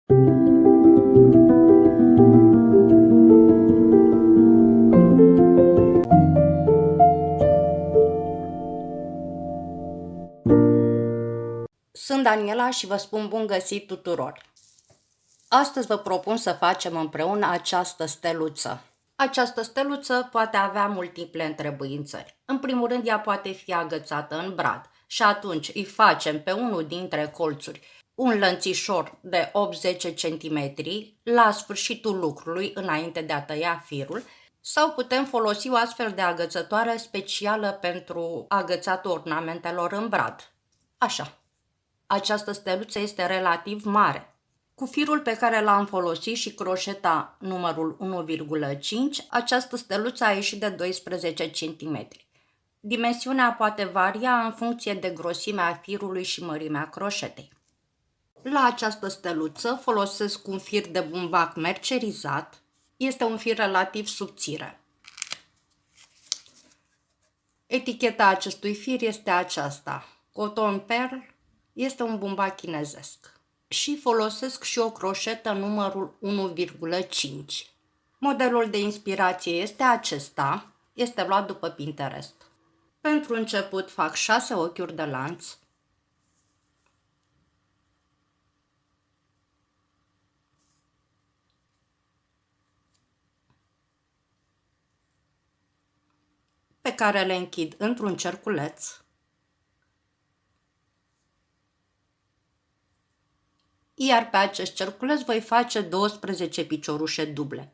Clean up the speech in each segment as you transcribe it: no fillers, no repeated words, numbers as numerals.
Sunt Daniela și vă spun bun găsit tuturor! Astăzi vă propun să facem împreună această steluță. Această steluță poate avea multiple întrebuințări. În primul rând, ea poate fi agățată în brad și atunci îi facem pe unul dintre colțuri un lănțișor de 8-10 cm la sfârșitul lucrului, înainte de a tăia firul, sau putem folosi o astfel de agățătoare specială pentru agățatul ornamentelor în brad. Așa. Această steluță este relativ mare. Cu firul pe care l-am folosit și croșeta numărul 1,5, această steluță a ieșit de 12 cm. Dimensiunea poate varia în funcție de grosimea firului și mărimea croșetei. La această steluță folosesc un fir de bumbac mercerizat. Este un fir relativ subțire. Eticheta acestui fir este aceasta: Cotton Pearl. Este un bumbac chinezesc. Și folosesc și o croșetă numărul 1,5. Modelul de inspirație este acesta, este luat după Pinterest. Pentru început fac 6 ochiuri de lanț. Pe care le închid într-un cerculeț. Iar pe acest cerculeț voi face 12 piciorușe duble.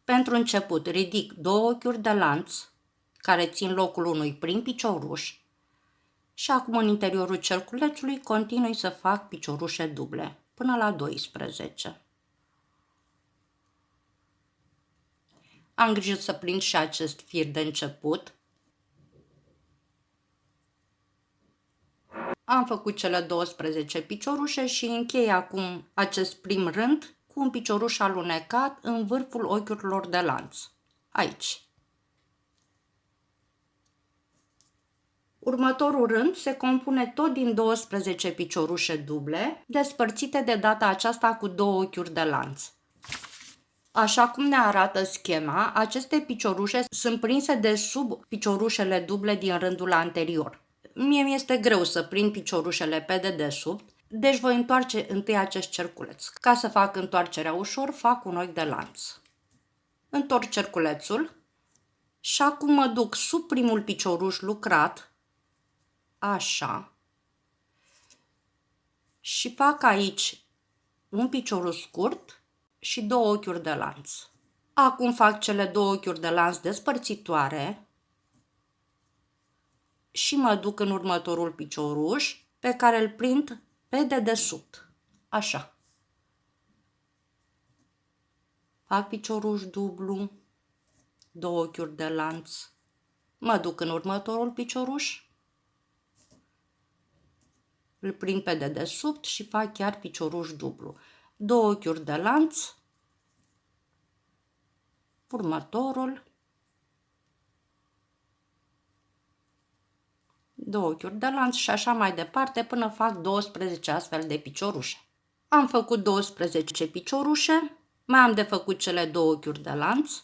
Pentru început ridic 2 ochiuri de lanț care țin locul unui prim picioruș și acum în interiorul cerculețului continui să fac piciorușe duble până la 12. Am grijă să prind și acest fir de început. Am făcut cele 12 piciorușe și închei acum acest prim rând cu un picioruș alunecat în vârful ochiurilor de lanț, aici. Următorul rând se compune tot din 12 piciorușe duble, despărțite de data aceasta cu 2 ochiuri de lanț. Așa cum ne arată schema, aceste piciorușe sunt prinse de sub piciorușele duble din rândul anterior. Mie mi-este greu să prind piciorușele pe dedesubt, deci voi întoarce întâi acest cerculeț. Ca să fac întoarcerea ușor, fac un ochi de lanț. Întorc cerculețul și acum mă duc sub primul picioruș lucrat, așa, și fac aici un picioruș scurt și 2 ochiuri de lanț. Acum fac cele 2 ochiuri de lanț despărțitoare și mă duc în următorul picioruș pe care îl prind pe dedesubt, așa. Fac picioruș dublu, 2 ochiuri de lanț, mă duc în următorul picioruș, îl prind pe dedesubt și fac chiar picioruș dublu. 2 ochiuri de lanț, următorul, 2 ochiuri de lanț și așa mai departe până fac 12 astfel de piciorușe. Am făcut 12 piciorușe, mai am de făcut cele 2 ochiuri de lanț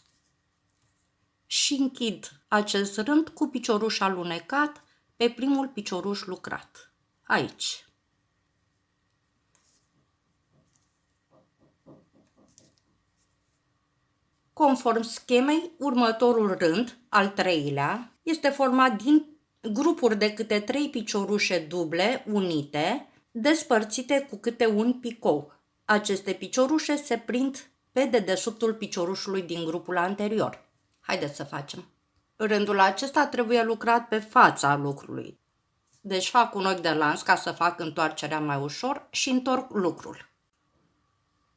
și închid acest rând cu picioruș alunecat pe primul picioruș lucrat, aici. Conform schemei, următorul rând, al treilea, este format din grupuri de câte 3 piciorușe duble unite, despărțite cu câte un picou. Aceste piciorușe se prind pe dedesubtul piciorușului din grupul anterior. Haideți să facem. Rândul acesta trebuie lucrat pe fața lucrului. Deci fac un ochi de lanț ca să fac întoarcerea mai ușor și întorc lucrul.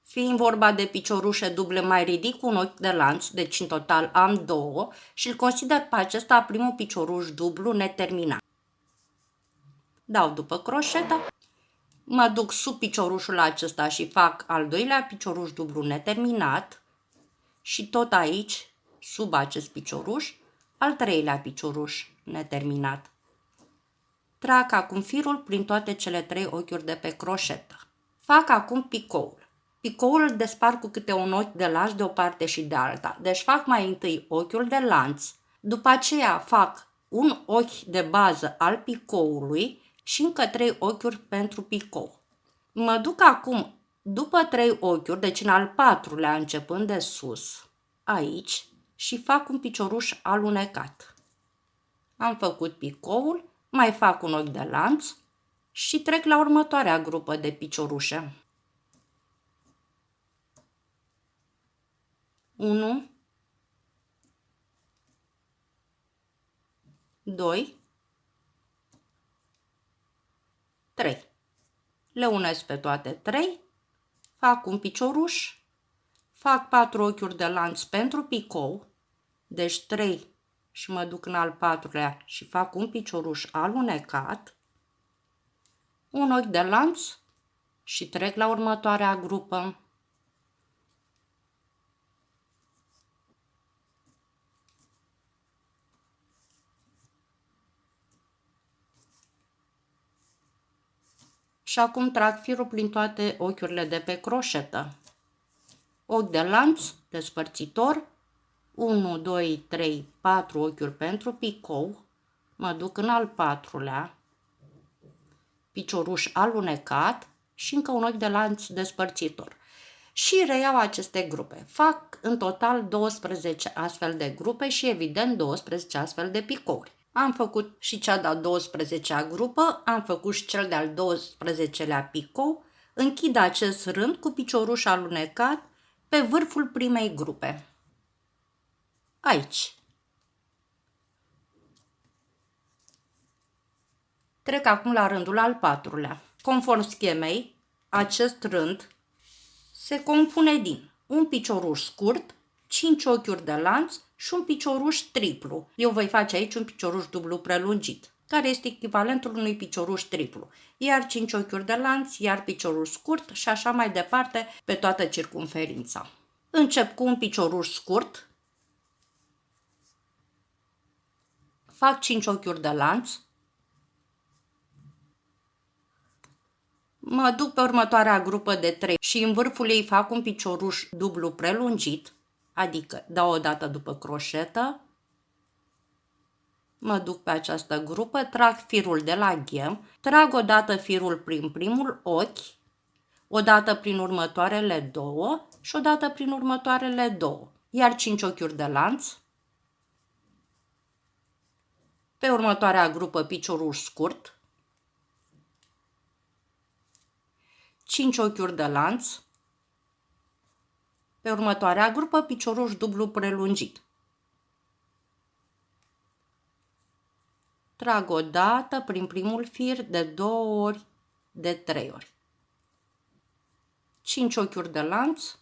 Fiind vorba de piciorușe duble, mai ridic un ochi de lanț, deci în total am 2 și îl consider pe acesta primul picioruș dublu neterminat. Dau după croșeta, mă duc sub piciorușul acesta și fac al doilea picioruș dublu neterminat și tot aici, sub acest picioruș, al treilea picioruș neterminat. Trag acum firul prin toate cele 3 ochiuri de pe croșetă. Fac acum picoul. Picoul îl despart cu câte un ochi de lanț de o parte și de alta. Deci fac mai întâi ochiul de lanț, după aceea fac un ochi de bază al picoului și încă 3 ochiuri pentru picou. Mă duc acum după 3 ochiuri, deci în al 4-lea începând de sus, aici, și fac un picioruș alunecat. Am făcut picoul, mai fac un ochi de lanț și trec la următoarea grupă de piciorușe. 1, 2, 3. Le unesc pe toate 3, fac un picioruș, fac 4 ochiuri de lanț pentru picou, deci 3 și mă duc în al 4-lea și fac un picioruș alunecat, un ochi de lanț și trec la următoarea grupă. Și acum trag firul prin toate ochiurile de pe croșetă. Ochi de lanț, despărțitor, 1, 2, 3, 4 ochiuri pentru picou, mă duc în al 4-lea, picioruș alunecat și încă un ochi de lanț despărțitor. Și reiau aceste grupe. Fac în total 12 astfel de grupe și evident 12 astfel de picouri. Am făcut și cea de-a 12-a grupă, am făcut și cel de-al 12-lea picou, închid acest rând cu picioruș alunecat pe vârful primei grupe. Aici. Trec acum la rândul al 4-lea. Conform schemei, acest rând se compune din un picioruș scurt, 5 ochiuri de lanț și un picioruș triplu. Eu voi face aici un picioruș dublu prelungit, care este echivalentul unui picioruș triplu. Iar 5 ochiuri de lanț, iar picioruș scurt și așa mai departe pe toată circumferința. Încep cu un picioruș scurt, fac 5 ochiuri de lanț, mă duc pe următoarea grupă de 3 și în vârful ei fac un picioruș dublu prelungit, adică dau o dată după croșetă, mă duc pe această grupă, trag firul de la ghem, trag o dată firul prin primul ochi, o dată prin următoarele 2 și o dată prin următoarele 2, iar 5 ochiuri de lanț. Pe următoarea grupă picioruș scurt, 5 ochiuri de lanț, pe următoarea grupă picioruș dublu prelungit. Trag o dată prin primul fir de 2 ori, de 3 ori. 5 ochiuri de lanț,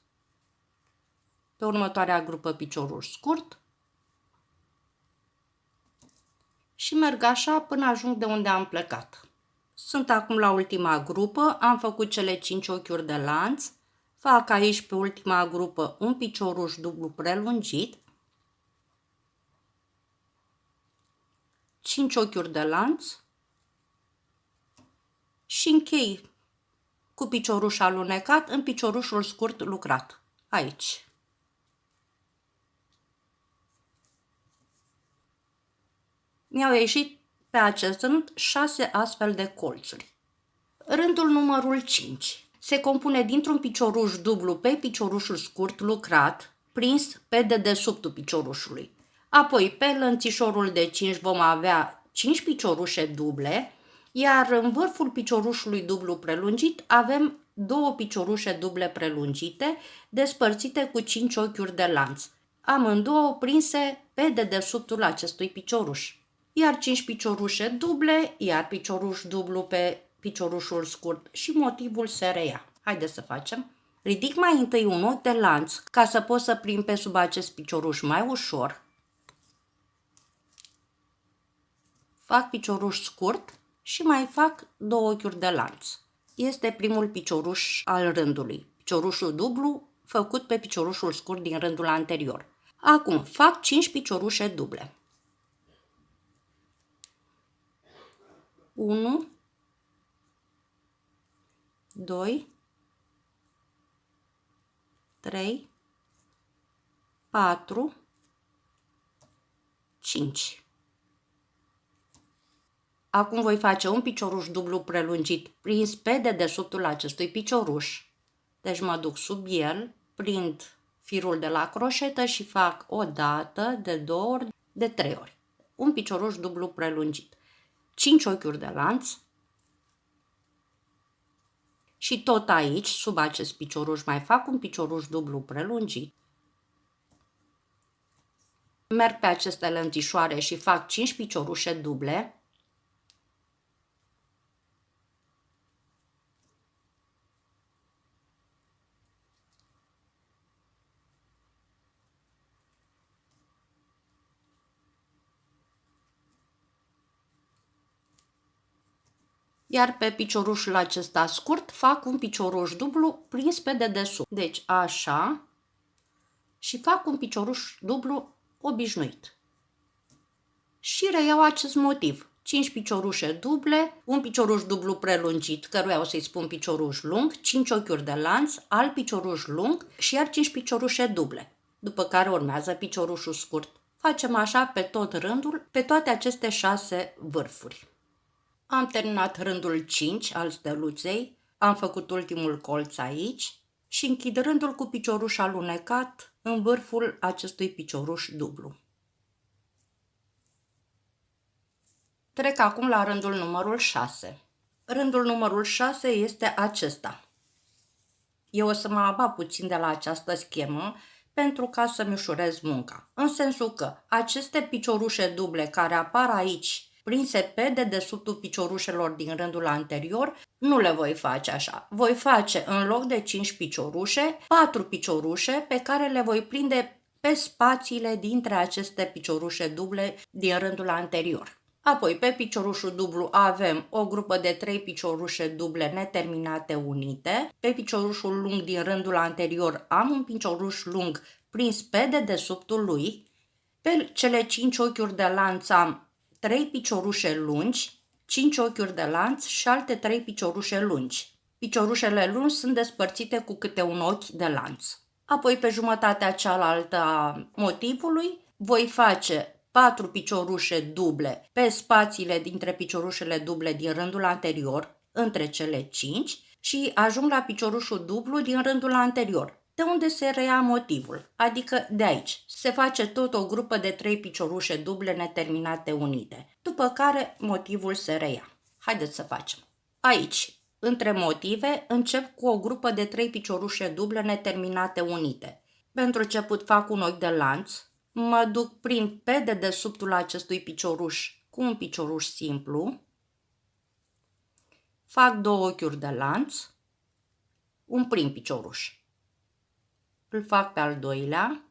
pe următoarea grupă picioruș scurt și merg așa până ajung de unde am plecat. Sunt acum la ultima grupă, am făcut cele 5 ochiuri de lanț, fac aici pe ultima grupă un picioruș dublu prelungit, 5 ochiuri de lanț și închei cu picioruș alunecat în piciorușul scurt lucrat, aici. Mi-au ieșit pe acest rând 6 astfel de colțuri. Rândul numărul 5 se compune dintr-un picioruș dublu pe piciorușul scurt lucrat, prins pe dedesubtul piciorușului. Apoi, pe lănțișorul de 5 vom avea 5 piciorușe duble, iar în vârful piciorușului dublu prelungit avem 2 piciorușe duble prelungite, despărțite cu 5 ochiuri de lanț, amândouă prinse pe dedesubtul acestui picioruș. Iar 5 piciorușe duble, iar picioruș dublu pe piciorușul scurt și motivul se reia. Haideți să facem. Ridic mai întâi un ochi de lanț ca să pot să prind pe sub acest picioruș mai ușor. Fac picioruș scurt și mai fac 2 ochiuri de lanț. Este primul picioruș al rândului. Piciorușul dublu făcut pe piciorușul scurt din rândul anterior. Acum fac 5 piciorușe duble. 1, 2, 3, 4, 5. Acum voi face un picioruș dublu prelungit prins pe dedesubtul acestui picioruș. Deci mă duc sub el, prind firul de la croșetă și fac o dată, de 2 ori, de 3 ori. Un picioruș dublu prelungit. 5 ochiuri de lanț. Și tot aici, sub acest picioruș, mai fac un picioruș dublu prelungit. Merg pe aceste lănțișoare și fac 5 piciorușe duble. Iar pe piciorușul acesta scurt fac un picioruș dublu prins pe dedesubt. Deci așa și fac un picioruș dublu obișnuit. Și reiau acest motiv. 5 piciorușe duble, un picioruș dublu prelungit, căruia o să-i spun picioruș lung, 5 ochiuri de lanț, alt picioruș lung și iar 5 piciorușe duble. După care urmează piciorușul scurt. Facem așa pe tot rândul, pe toate aceste 6 vârfuri. Am terminat rândul 5 al steluței, am făcut ultimul colț aici și închid rândul cu picioruș alunecat în vârful acestui picioruș dublu. Trec acum la rândul numărul 6. Rândul numărul 6 este acesta. Eu o să mă abat puțin de la această schemă pentru ca să-mi ușurez munca. În sensul că aceste piciorușe duble care apar aici, prinse pe dedesubtul piciorușelor din rândul anterior, nu le voi face așa. Voi face în loc de 5 piciorușe, 4 piciorușe pe care le voi prinde pe spațiile dintre aceste piciorușe duble din rândul anterior. Apoi, pe piciorușul dublu avem o grupă de 3 piciorușe duble neterminate unite. Pe piciorușul lung din rândul anterior am un picioruș lung prins pe dedesubtul lui. Pe cele 5 ochiuri de lanț am 3 piciorușe lungi, 5 ochiuri de lanț și alte 3 piciorușe lungi. Piciorușele lungi sunt despărțite cu câte un ochi de lanț. Apoi, pe jumătatea cealaltă a motivului, voi face 4 piciorușe duble pe spațiile dintre piciorușele duble din rândul anterior, între cele 5, și ajung la piciorușul dublu din rândul anterior, de unde se reia motivul, adică de aici. Se face tot o grupă de 3 piciorușe duble neterminate unite, după care motivul se reia. Haideți să facem. Aici, între motive, încep cu o grupă de 3 piciorușe duble neterminate unite. Pentru început fac un ochi de lanț, mă duc prind pe dedesubtul acestui picioruș cu un picioruș simplu, fac 2 ochiuri de lanț, un prim picioruș. Îl fac pe al doilea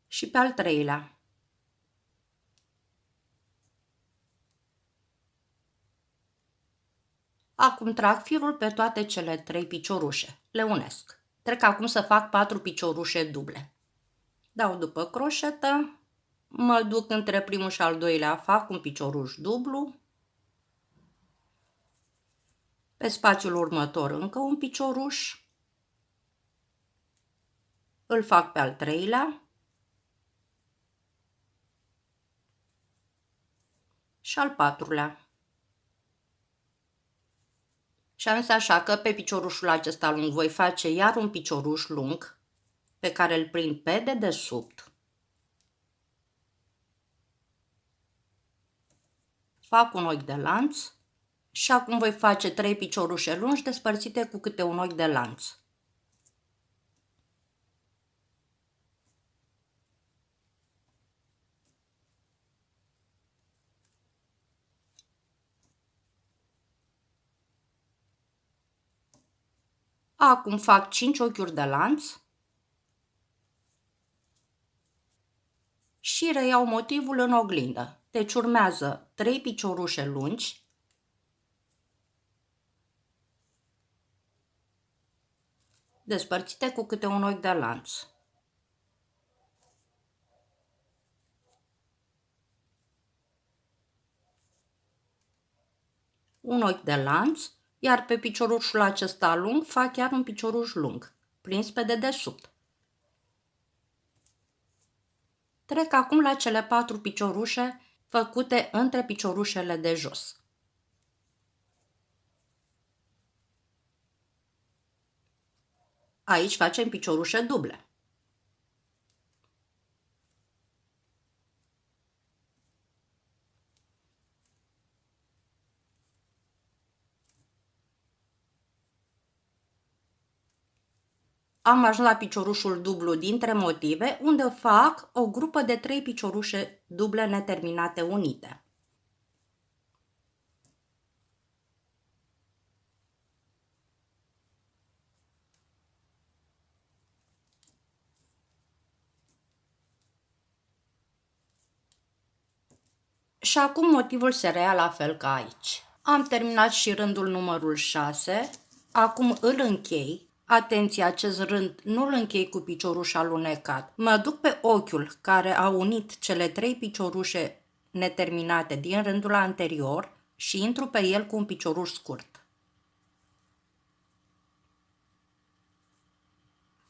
și pe al treilea. Acum trag firul pe toate cele 3 piciorușe. Le unesc. Trec acum să fac 4 piciorușe duble. Dau după croșetă, mă duc între primul și al doilea, fac un picioruș dublu. Pe spațiul următor încă un picioruș. Îl fac pe al treilea. Și al patrulea. Și am zis așa că pe piciorușul acesta lung voi face iar un picioruș lung pe care îl prind pe dedesubt. Fac un ochi de lanț și acum voi face 3 piciorușe lungi despărțite cu câte un ochi de lanț. Acum fac 5 ochiuri de lanț și reiau motivul în oglindă. Deci urmează 3 piciorușe lungi, despărțite cu câte un ochi de lanț. Un ochi de lanț, iar pe piciorușul acesta lung fac chiar un picioruș lung. prins pe dedesubt. Trec acum la cele 4 piciorușe făcute între piciorușele de jos. Aici facem piciorușe duble. Am ajuns la piciorușul dublu dintre motive, unde fac o grupă de 3 piciorușe duble neterminate unite. Și acum motivul se reia la fel ca aici. Am terminat și rândul numărul 6, acum îl închei. Atenție, acest rând nu-l închei cu picioruș alunecat. Mă duc pe ochiul care a unit cele 3 piciorușe neterminate din rândul anterior și intru pe el cu un picioruș scurt.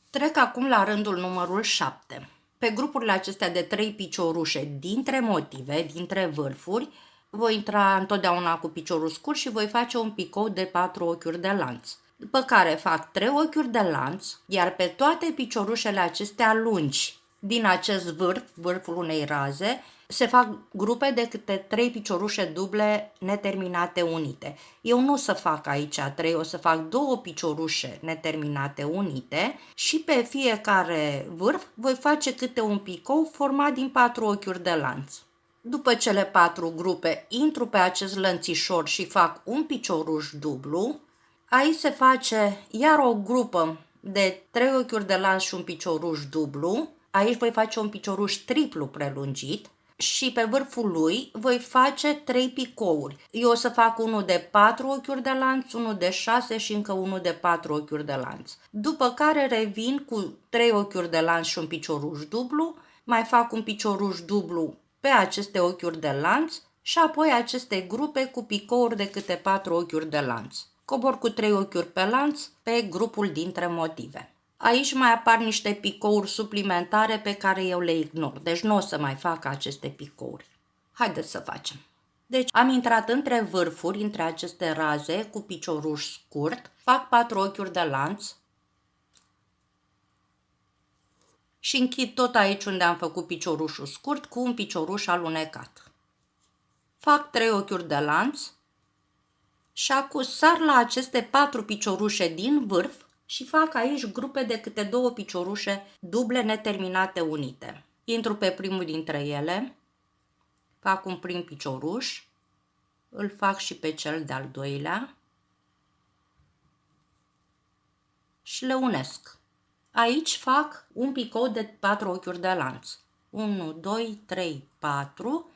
Trec acum la rândul numărul 7. Pe grupurile acestea de 3 piciorușe dintre motive, dintre vârfuri, voi intra întotdeauna cu piciorul scurt și voi face un picou de 4 ochiuri de lanț. După care fac 3 ochiuri de lanț, iar pe toate piciorușele acestea lungi din acest vârf, vârful unei raze, se fac grupe de câte 3 piciorușe duble neterminate unite. Eu nu o să fac aici 3, o să fac 2 piciorușe neterminate unite și pe fiecare vârf voi face câte un picou format din 4 ochiuri de lanț. După cele 4 grupe, intru pe acest lănțișor și fac un picioruș dublu. Aici se face iar o grupă de 3 ochiuri de lanț și un picioruș dublu. Aici voi face un picioruș triplu prelungit și pe vârful lui voi face 3 picouri. Eu o să fac unul de 4 ochiuri de lanț, unul de 6 și încă unul de 4 ochiuri de lanț. După care revin cu 3 ochiuri de lanț și un picioruș dublu, mai fac un picioruș dublu pe aceste ochiuri de lanț și apoi aceste grupe cu picouri de câte 4 ochiuri de lanț. Cobor cu 3 ochiuri pe lanț pe grupul dintre motive. Aici mai apar niște picouri suplimentare pe care eu le ignor, deci nu o să mai fac aceste picouri. Haideți să facem. Deci am intrat între vârfuri, între aceste raze cu picioruș scurt, fac 4 ochiuri de lanț și închid tot aici unde am făcut piciorușul scurt cu un picioruș alunecat. Fac 3 ochiuri de lanț și acum sar la aceste 4 piciorușe din vârf și fac aici grupe de câte 2 piciorușe duble neterminate unite. Intru pe primul dintre ele, fac un prim picioruș, îl fac și pe cel de-al doilea și le unesc. Aici fac un picou de 4 ochiuri de lanț. 1, 2, 3, 4,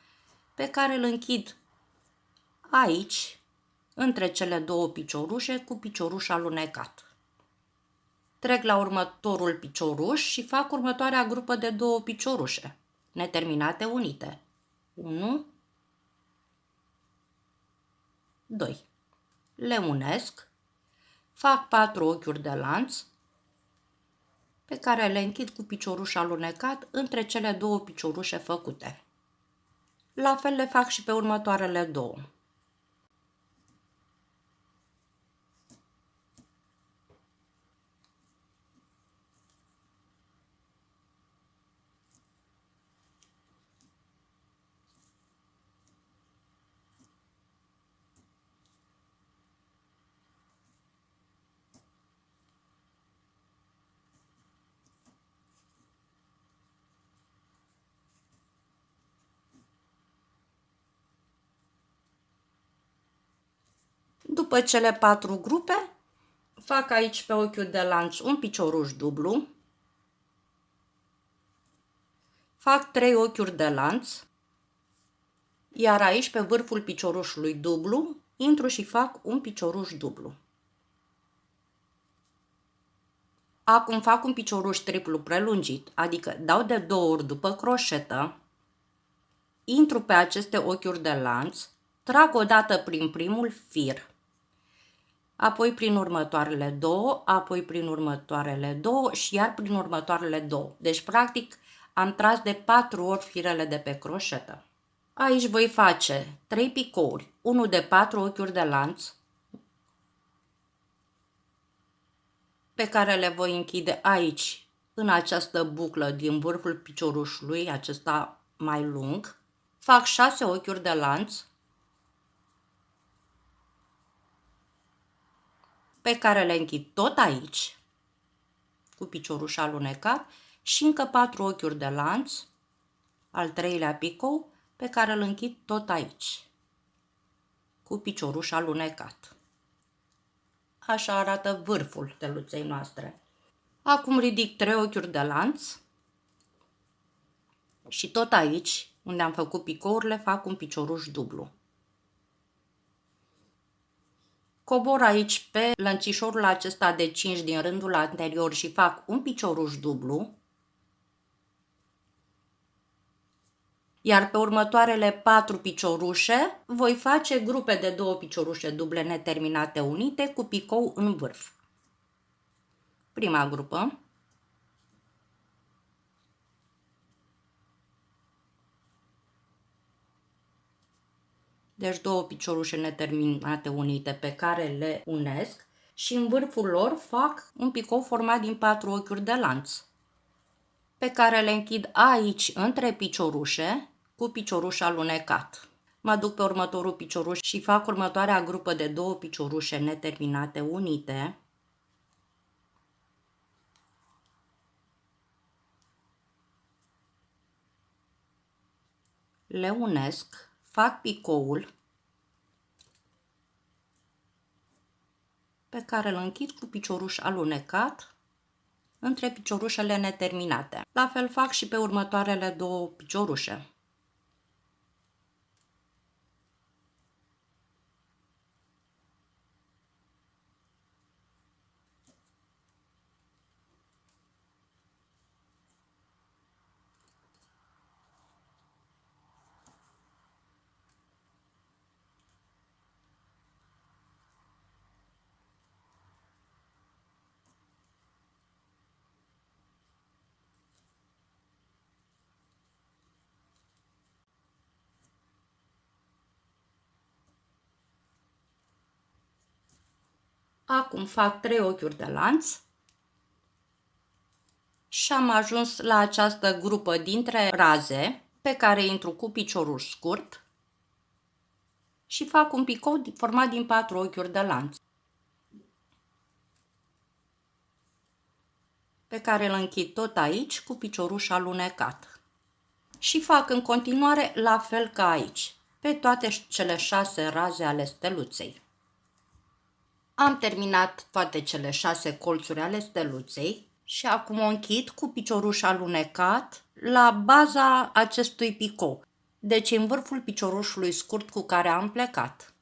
pe care îl închid aici, între cele 2 piciorușe cu picioruș alunecat. Trec la următorul picioruș și fac următoarea grupă de 2 piciorușe neterminate unite. 1, 2. Le unesc, fac 4 ochiuri de lanț pe care le închid cu picioruș alunecat între cele 2 piciorușe făcute. La fel le fac și pe următoarele 2. După cele 4 grupe, fac aici pe ochiul de lanț un picioruș dublu, fac 3 ochiuri de lanț, iar aici pe vârful piciorușului dublu, intru și fac un picioruș dublu. Acum fac un picioruș triplu prelungit, adică dau de 2 ori după croșetă, intru pe aceste ochiuri de lanț, trag o dată prin primul fir. apoi prin următoarele două, apoi prin următoarele două și iar prin următoarele două. Deci, practic, am tras de 4 ori firele de pe croșetă. Aici voi face 3 picouri, unul de 4 ochiuri de lanț, pe care le voi închide aici, în această buclă din vârful piciorușului, acesta mai lung. Fac 6 ochiuri de lanț, pe care le închid tot aici, cu picioruș alunecat, și încă 4 ochiuri de lanț, al treilea picou, pe care îl închid tot aici, cu picioruș alunecat. Așa arată vârful steluței noastre. Acum ridic 3 ochiuri de lanț și tot aici, unde am făcut picourile, fac un picioruș dublu. Cobor aici pe lănțișorul acesta de 5 din rândul anterior și fac un picioruș dublu. Iar pe următoarele 4 piciorușe voi face grupe de 2 piciorușe duble neterminate unite cu picou în vârf. Prima grupă. Deci 2 piciorușe neterminate unite pe care le unesc și în vârful lor fac un picou format din 4 ochiuri de lanț, pe care le închid aici între piciorușe cu picioruș alunecat. Mă duc pe următorul picioruș și fac următoarea grupă de 2 piciorușe neterminate unite. Le unesc, fac picoul pe care îl închid cu picioruș alunecat între piciorușele neterminate. La fel fac și pe următoarele 2 piciorușe. Acum fac 3 ochiuri de lanț și am ajuns la această grupă dintre raze pe care intru cu picioruș scurt și fac un picou format din 4 ochiuri de lanț, pe care îl închid tot aici cu picioruș alunecat. Și fac în continuare la fel ca aici, pe toate cele 6 raze ale steluței. Am terminat toate cele 6 colțuri ale steluței și acum o închid cu picioruș alunecat la baza acestui picou, deci în vârful piciorușului scurt cu care am plecat.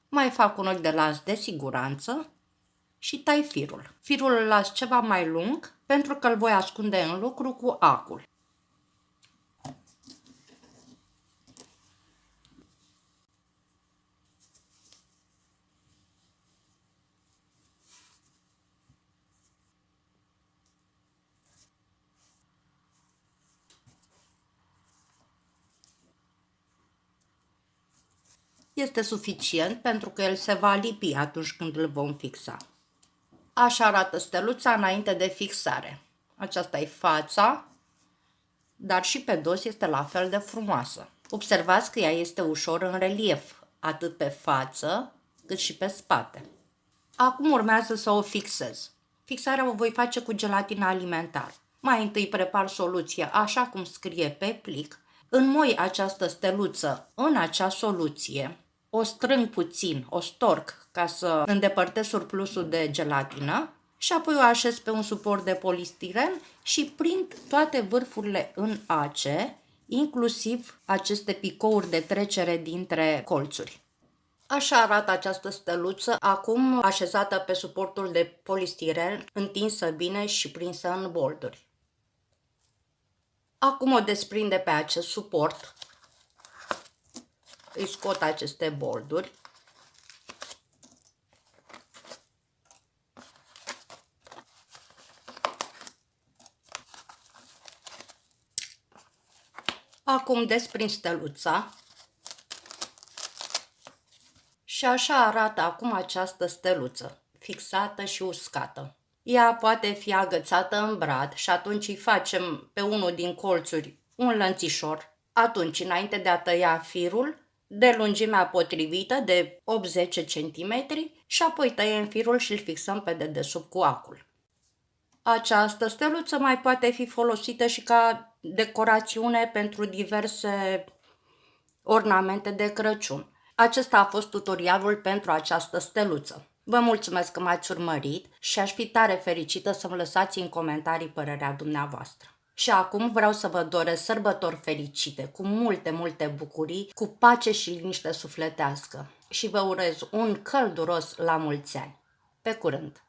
Mai fac un ochi de lanț de siguranță și tai firul. Firul îl las ceva mai lung pentru că îl voi ascunde în lucru cu acul. Este suficient pentru că el se va lipi atunci când îl vom fixa. Așa arată steluța înainte de fixare. Aceasta e fața, dar și pe dos este la fel de frumoasă. Observați că ea este ușor în relief, atât pe față cât și pe spate. Acum urmează să o fixez. Fixarea o voi face cu gelatină alimentară. Mai întâi prepar soluția așa cum scrie pe plic, înmoi această steluță în acea soluție, o strâng puțin, o storc ca să îndepărtez surplusul de gelatină și apoi o așez pe un suport de polistiren și prind toate vârfurile în ace, inclusiv aceste picouri de trecere dintre colțuri. Așa arată această steluță, acum așezată pe suportul de polistiren, întinsă bine și prinsă în bolduri. Acum o desprind de pe acest suport, îi scot aceste bolduri Acum desprind steluța și așa arată acum această steluță, fixată și uscată. Ea poate fi agățată în brad și atunci îi facem pe unul din colțuri un lănțișor. Atunci, înainte de a tăia firul, de lungimea potrivită de 8-10 cm și apoi tăiem firul și îl fixăm pe dedesubt cu acul. Această steluță mai poate fi folosită și ca decorațiune pentru diverse ornamente de Crăciun. Acesta a fost tutorialul pentru această steluță. Vă mulțumesc că m-ați urmărit și aș fi tare fericită să-mi lăsați în comentarii părerea dumneavoastră. Și acum vreau să vă doresc sărbători fericite, cu multe, multe bucurii, cu pace și liniște sufletească. Și vă urez un călduros la mulți ani. Pe curând!